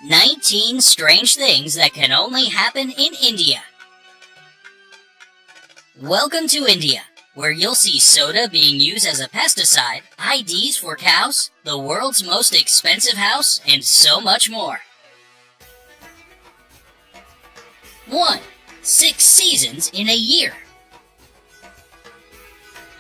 19 strange things that can only happen in India. Welcome to India, where you'll see soda being used as a pesticide, IDs for cows, the world's most expensive house, and so much more. 1. 6 seasons in a year.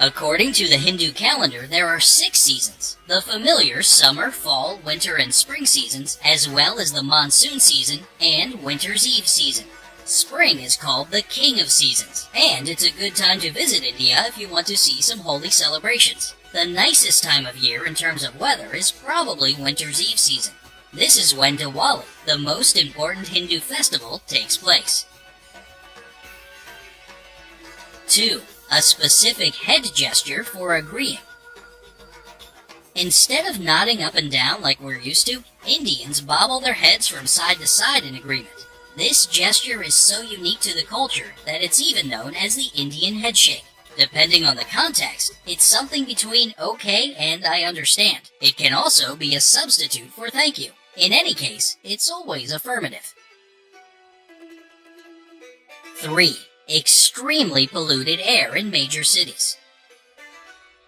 According to the Hindu calendar, there are 6 seasons. The familiar summer, fall, winter, and spring seasons, as well as the monsoon season and winter's eve season. Spring is called the king of seasons, and it's a good time to visit India if you want to see some holy celebrations. The nicest time of year in terms of weather is probably winter's eve season. This is when Diwali, the most important Hindu festival, takes place. 2. A specific head gesture for agreeing. Instead of nodding up and down like we're used to, Indians bobble their heads from side to side in agreement. This gesture is so unique to the culture that it's even known as the Indian headshake. Depending on the context, it's something between okay and I understand. It can also be a substitute for thank you. In any case, it's always affirmative. 3. Extremely polluted air in major cities.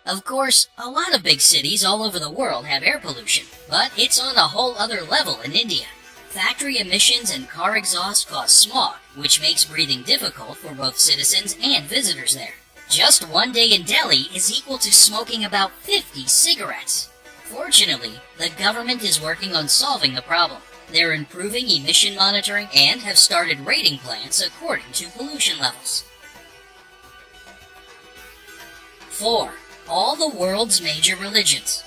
Of course, a lot of big cities all over the world have air pollution, but it's on a whole other level in India. Factory emissions and car exhaust cause smog, which makes breathing difficult for both citizens and visitors there. Just one day in Delhi is equal to smoking about 50 cigarettes. Fortunately, the government is working on solving the problem. They're improving emission monitoring and have started rating plants according to pollution levels. 4. All the world's major religions.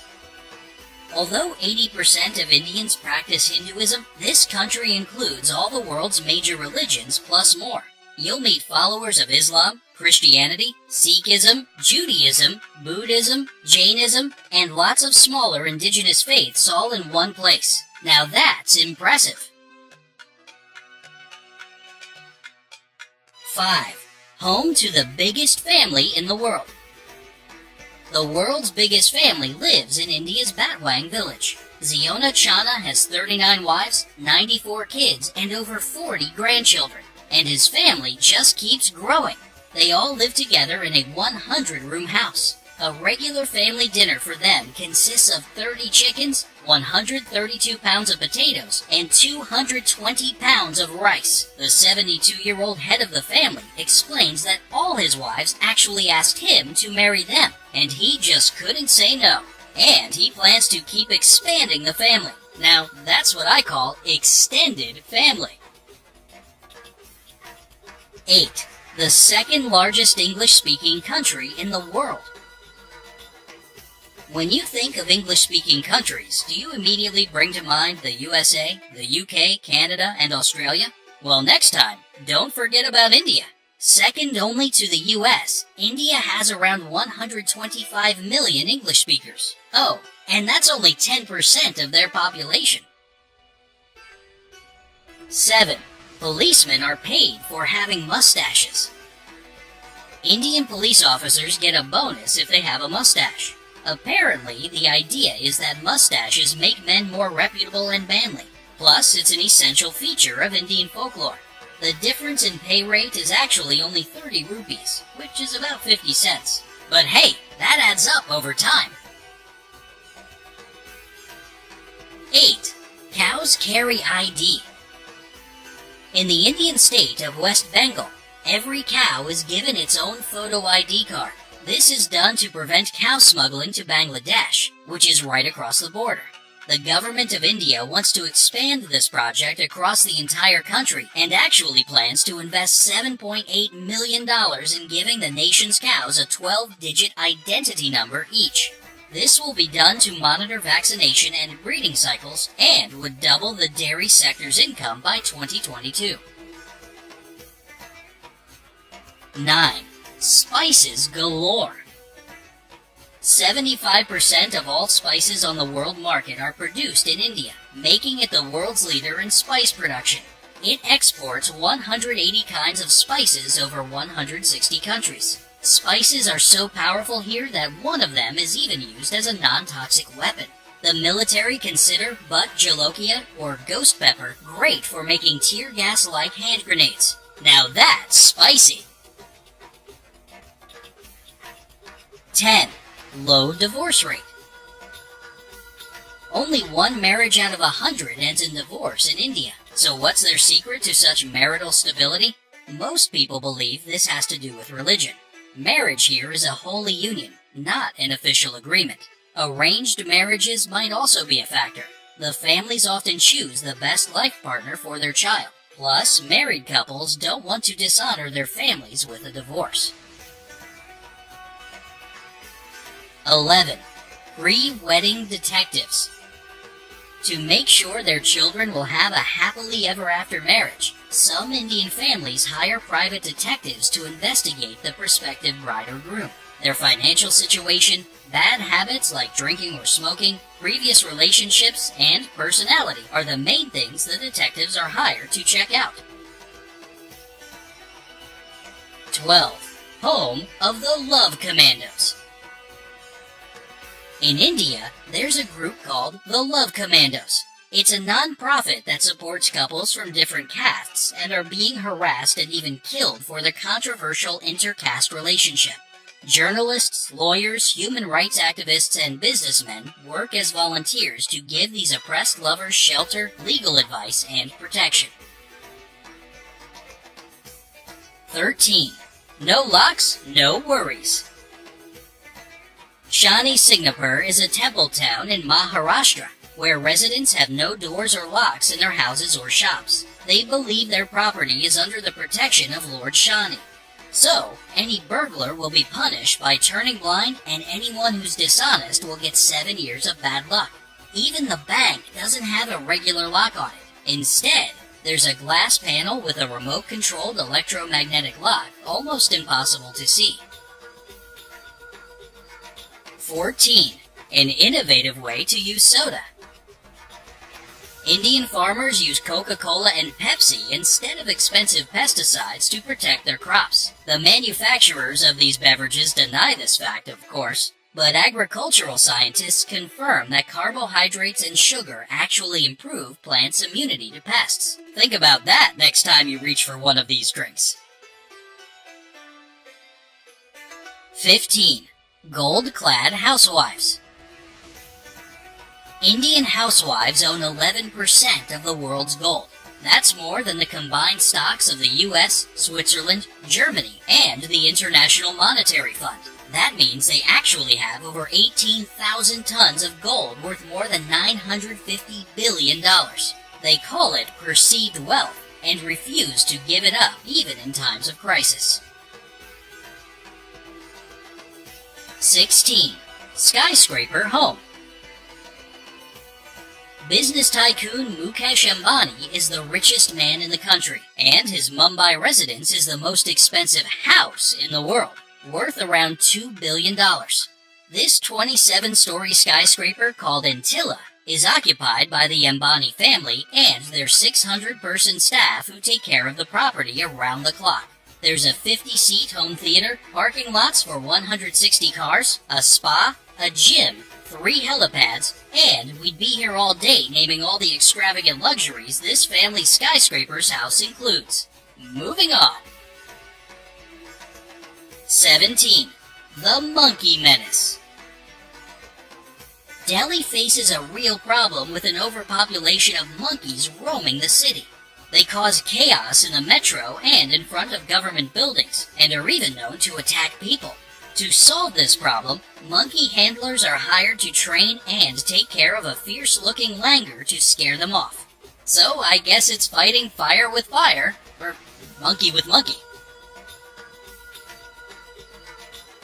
Although 80% of Indians practice Hinduism, this country includes all the world's major religions plus more. You'll meet followers of Islam, Christianity, Sikhism, Judaism, Buddhism, Jainism, and lots of smaller indigenous faiths all in one place. Now that's impressive. 5. Home to the biggest family in the world. The world's biggest family lives in India's Batwang village. Ziona Chana has 39 wives, 94 kids, and over 40 grandchildren. And his family just keeps growing. They all live together in a 100-room house. A regular family dinner for them consists of 30 chickens, 132 pounds of potatoes, and 220 pounds of rice. The 72-year-old head of the family explains that all his wives actually asked him to marry them, and he just couldn't say no. And he plans to keep expanding the family. Now, that's what I call extended family. 8. The second largest English-speaking country in the world. When you think of English-speaking countries, do you immediately bring to mind the USA, the UK, Canada, and Australia? Well, next time, don't forget about India. Second only to the US, India has around 125 million English speakers. Oh, and that's only 10% of their population. 7. Policemen are paid for having mustaches. Indian police officers get a bonus if they have a mustache. Apparently, the idea is that mustaches make men more reputable and manly. Plus, it's an essential feature of Indian folklore. The difference in pay rate is actually only 30 rupees, which is about 50 cents. But hey, that adds up over time. 8. Cows carry ID. In the Indian state of West Bengal, every cow is given its own photo ID card. This is done to prevent cow smuggling to Bangladesh, which is right across the border. The government of India wants to expand this project across the entire country and actually plans to invest $7.8 million in giving the nation's cows a 12-digit identity number each. This will be done to monitor vaccination and breeding cycles and would double the dairy sector's income by 2022. 9. Spices galore. 75% of all spices on the world market are produced in India, making it the world's leader in spice production. It exports 180 kinds of spices over 160 countries. Spices are so powerful here that one of them is even used as a non-toxic weapon. The military consider butt jolokia or ghost pepper great for making tear gas-like hand grenades. Now that's spicy! 10. Low divorce rate. Only one marriage out of 100 ends in divorce in India. So what's their secret to such marital stability? Most people believe this has to do with religion. Marriage here is a holy union, not an official agreement. Arranged marriages might also be a factor. The families often choose the best life partner for their child. Plus, married couples don't want to dishonor their families with a divorce. 11. Pre-wedding detectives. To make sure their children will have a happily ever after marriage, some Indian families hire private detectives to investigate the prospective bride or groom. Their financial situation, bad habits like drinking or smoking, previous relationships, and personality are the main things the detectives are hired to check out. 12. Home of the Love Commandos. In India, there's a group called the Love Commandos. It's a non-profit that supports couples from different castes and are being harassed and even killed for their controversial inter-caste relationship. Journalists, lawyers, human rights activists, and businessmen work as volunteers to give these oppressed lovers shelter, legal advice, and protection. 13. No locks, no worries. Shani Singnapur is a temple town in Maharashtra, where residents have no doors or locks in their houses or shops. They believe their property is under the protection of Lord Shani. So, any burglar will be punished by turning blind, and anyone who's dishonest will get 7 years of bad luck. Even the bank doesn't have a regular lock on it. Instead, there's a glass panel with a remote-controlled electromagnetic lock, almost impossible to see. 14. An innovative way to use soda. Indian farmers use Coca-Cola and Pepsi instead of expensive pesticides to protect their crops. The manufacturers of these beverages deny this fact, of course, but agricultural scientists confirm that carbohydrates and sugar actually improve plants' immunity to pests. Think about that next time you reach for one of these drinks. 15. Gold-clad housewives. Indian housewives own 11% of the world's gold. That's more than the combined stocks of the US, Switzerland, Germany, and the International Monetary Fund. That means they actually have over 18,000 tons of gold worth more than $950 billion. They call it perceived wealth and refuse to give it up even in times of crisis. 16. Skyscraper home. Business tycoon Mukesh Ambani is the richest man in the country, and his Mumbai residence is the most expensive house in the world, worth around $2 billion. This 27-story skyscraper called Antilla is occupied by the Ambani family and their 600-person staff who take care of the property around the clock. There's a 50-seat home theater, parking lots for 160 cars, a spa, a gym, 3 helipads, and we'd be here all day naming all the extravagant luxuries this family skyscraper's house includes. Moving on. 17. The Monkey Menace. Delhi faces a real problem with an overpopulation of monkeys roaming the city. They cause chaos in the metro and in front of government buildings, and are even known to attack people. To solve this problem, monkey handlers are hired to train and take care of a fierce-looking langur to scare them off. So I guess it's fighting fire with fire, or monkey with monkey.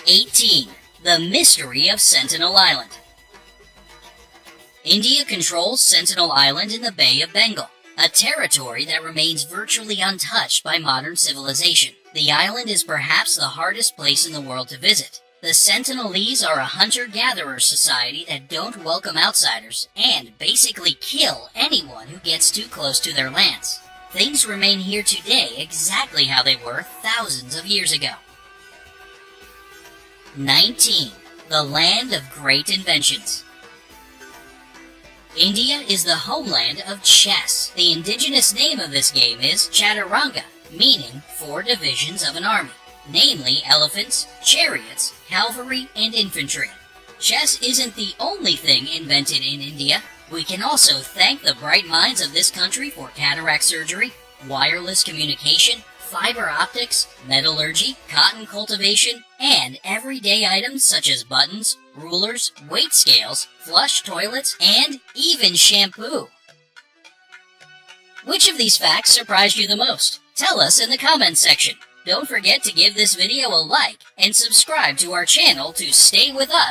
18. The Mystery of Sentinel Island. India controls Sentinel Island in the Bay of Bengal, a territory that remains virtually untouched by modern civilization. The island is perhaps the hardest place in the world to visit. The Sentinelese are a hunter-gatherer society that don't welcome outsiders and basically kill anyone who gets too close to their lands. Things remain here today exactly how they were thousands of years ago. 19. The Land of Great Inventions. India is the homeland of chess. The indigenous name of this game is Chaturanga, meaning 4 divisions of an army, namely elephants, chariots, cavalry, and infantry. Chess isn't the only thing invented in India. We can also thank the bright minds of this country for cataract surgery, wireless communication, fiber optics, metallurgy, cotton cultivation, and everyday items such as buttons, rulers, weight scales, flush toilets, and even shampoo. Which of these facts surprised you the most? Tell us in the comments section. Don't forget to give this video a like and subscribe to our channel to stay with us.